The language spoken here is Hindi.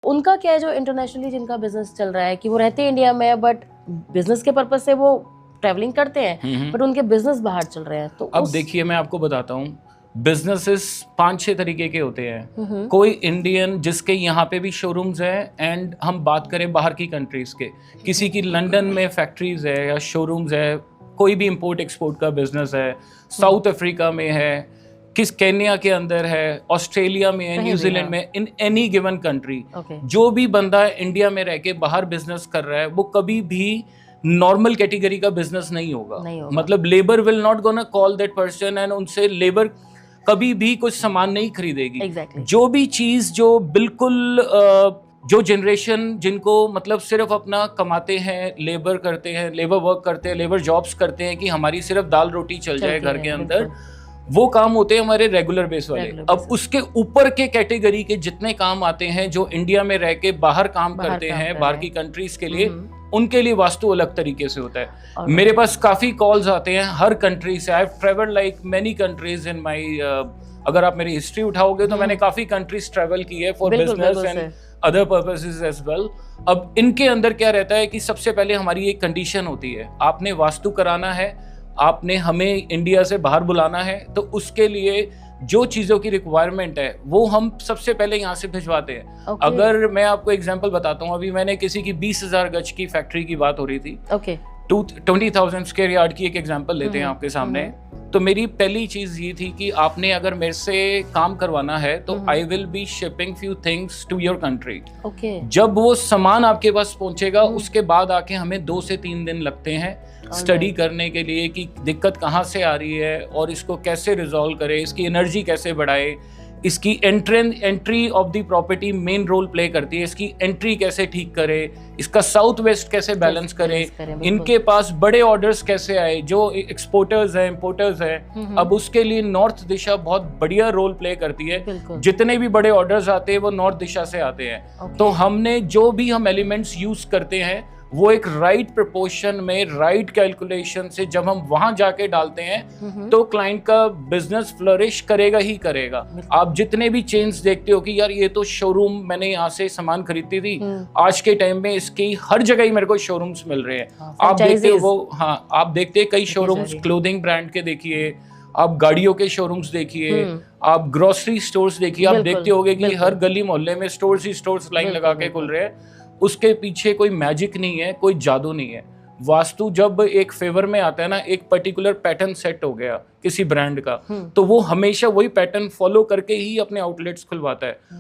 उनका क्या है जो इंटरनेशनली जिनका बिजनेस चल रहा है कि वो रहते हैं इंडिया में बट बिजनेस के पर्पज से वो ट्रैवलिंग करते हैं बट उनके बिजनेस बाहर चल रहे हैं। तो अब देखिए मैं आपको बताता हूँ, बिजनेसेस 5-6 तरीके के होते हैं। कोई इंडियन जिसके यहाँ पे भी शोरूम्स हैं, एंड हम बात करें बाहर की कंट्रीज के, किसी की लंदन में फैक्ट्रीज है या शोरूम्स है, कोई भी इंपोर्ट एक्सपोर्ट का बिजनेस है, साउथ अफ्रीका में है, किस केन्या के अंदर है, ऑस्ट्रेलिया में है, न्यूजीलैंड में, इन एनी गिवन कंट्री, जो भी बंदा इंडिया में रह के बाहर बिजनेस कर रहा है वो कभी भी नॉर्मल कैटेगरी का बिजनेस नहीं होगा। मतलब labour will not gonna call that person and उनसे लेबर कभी भी कुछ सामान नहीं खरीदेगी। जो भी चीज जो बिल्कुल जो जनरेशन जिनको मतलब सिर्फ अपना कमाते हैं, लेबर करते हैं, लेबर वर्क करते हैं, लेबर जॉब्स करते हैं कि हमारी सिर्फ दाल रोटी चल जाए घर के अंदर, वो काम होते हैं हमारे रेगुलर बेस वाले। अब उसके ऊपर के कैटेगरी के जितने काम आते हैं जो इंडिया में रह के बाहर काम करते हैं बाहर की कंट्रीज के लिए, उनके लिए वास्तु अलग तरीके से होता है। मेरे पास काफी कॉल्स आते हैं हर कंट्री से। I have travelled like many countries in my, अगर आप मेरी हिस्ट्री उठाओगे तो मैंने काफी कंट्रीज ट्रैवल की है for business and other purposes as well. अब इनके अंदर क्या रहता है कि सबसे पहले हमारी एक कंडीशन होती है, आपने वास्तु कराना है, आपने हमें इंडिया से बाहर बुलाना है, तो उसके लिए जो चीज़ों की रिक्वायरमेंट है वो हम सबसे पहले यहाँ से भिजवाते हैं। अगर मैं आपको एग्जांपल बताता हूँ, अभी मैंने किसी की 20,000 गज की फैक्ट्री की बात हो रही थी, 20,000 स्क्वायर यार्ड की एक एग्जांपल लेते हैं आपके सामने। तो मेरी पहली चीज ये थी कि आपने अगर मेरे से काम करवाना है तो I will be shipping few things to your country. जब वो सामान आपके पास पहुंचेगा उसके बाद आके हमें 2 से 3 दिन लगते हैं स्टडी करने के लिए कि दिक्कत कहाँ से आ रही है और इसको कैसे रिजॉल्व करे, इसकी एनर्जी कैसे बढ़ाए, इसकी entry of the property main role play करती है, इसकी एंट्री कैसे ठीक करे, इसका साउथ वेस्ट कैसे बैलेंस करे, इनके पास बड़े ऑर्डर्स कैसे आए, जो एक्सपोर्टर्स हैं इंपोर्टर्स हैं, अब उसके लिए नॉर्थ दिशा बहुत बढ़िया रोल प्ले करती है। जितने भी बड़े ऑर्डर्स आते हैं वो नॉर्थ दिशा से आते हैं। तो हमने जो भी हम एलिमेंट्स यूज करते हैं वो एक राइट प्रोपोर्शन में, राइट कैलकुलेशन से जब हम वहां जाके डालते हैं तो क्लाइंट का बिजनेस फ्लरिश करेगा ही करेगा। आप जितने भी चेन्स देखते हो कि यार ये तो शोरूम मैंने यहाँ से सामान खरीदती थी, आज के टाइम में इसकी हर जगह ही मेरे को शोरूम्स मिल रहे हैं। आप देखते हो वो, हाँ आप देखते हैं कई शोरूम्स क्लोथिंग ब्रांड के देखिए, आप गाड़ियों के शोरूम्स देखिए, आप ग्रोसरी स्टोर्स देखिए, आप देखते होंगे कि हर गली मोहल्ले में स्टोर्स ही स्टोर्स लाइन लगा के खुल रहे हैं। उसके पीछे कोई मैजिक नहीं है, कोई जादू नहीं है। वास्तु जब एक फेवर में आता है ना, एक पर्टिकुलर पैटर्न सेट हो गया किसी ब्रांड का, तो वो हमेशा वही पैटर्न फॉलो करके ही अपने आउटलेट्स खुलवाता है।